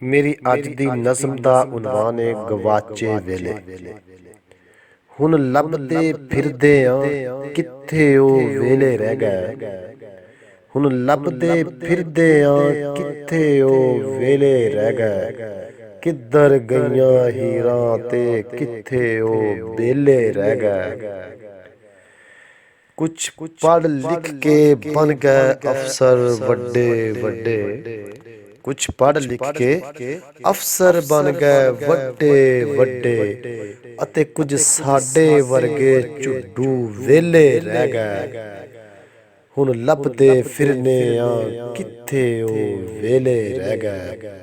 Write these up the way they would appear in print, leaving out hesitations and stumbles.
मेरी अज दी नज़म दा उनवान है गवाचे वेले। हुण लभदे फिरदे आं कित्थे ओ वेले रह गए। हुण लभदे फिरदे आं कित्थे ओ वेले रह गए। किधर गईयां हीरां ते कित्थे ओ बेले रह गए। कुछ पढ़ लिख के बन गए अफसर वड्डे वड्डे। कुछ पढ़ लिख के अफसर बन गए वड्डे वड्डे अते कुछ साडे वर्गे झुड्डू वेले रह गए। हुण लभदे फिरने आं कित्थे ओ वेले रह गए।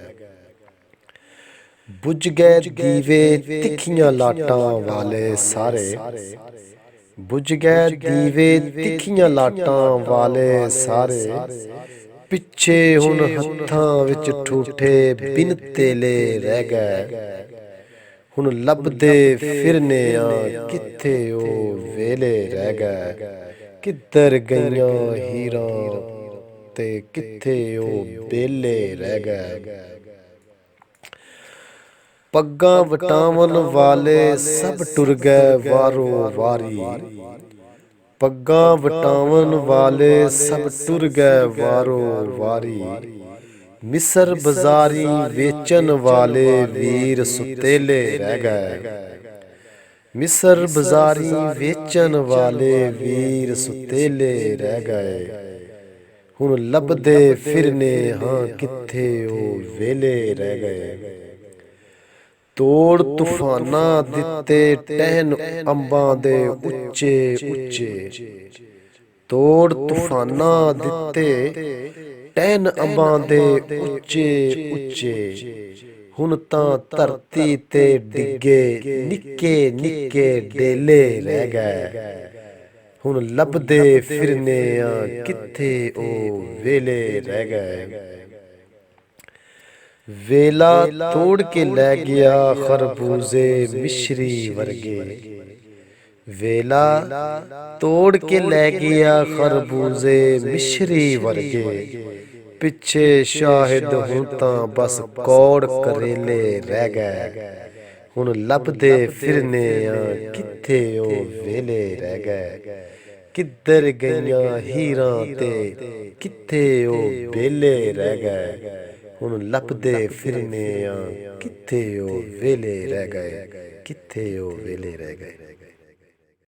बुझ गए दीवे तिखियां लाटां वाले सारे। बुझ गए दीवे तिखियां लाटां वाले सारे। पिछे हुण हत्थां विच ठूठे बिन तेले रह गए। हुण लभदे फिरने आं कित्थे ओ वेले रह गए। किधर गईयां हीरां ते कित्थे ओ बेले रह गए। पग्गां वटावन वाले सब टुर गए वारो वारी। पग्गां वटावन वाले सब टुर गए वारो वारी। मिसर बाजारी वेचन वाले वीर सुतेले रह गए। मिसर बाजारी वेचन वाले वीर सुतेले रह गए। हुण लभदे फिरने हां कित्थे ओ वेले रह गए। तोड़ तूफाना दिते टहन अंबां दे उच्चे उच्चे। तोड़ तूफाना दिते टहन अंबां दे उच्चे उच्चे। हुण तां धरती ते डिगे निक्के निक्के डेले रह गए। हुण लभदे फिरने आं कित्थे ओ वेले रह गए। वेला तोड़ के लै गया खरबूजे मिश्री वर्गे। वेला तोड़ के लै गया खरबूजे मिश्री वर्गे। पिछे शाहिद हुण तां बस कौड़ करेले रह गए। हुण लभदे फिरने आं कित्थे ओ वेले रह गए। किधर गईयां हीरां ते कित्थे ओ बेले रह गए। हुण लभदे फिरने आं कित्थे ओ वेले रह गए। कित्थे ओ वेले रह गए।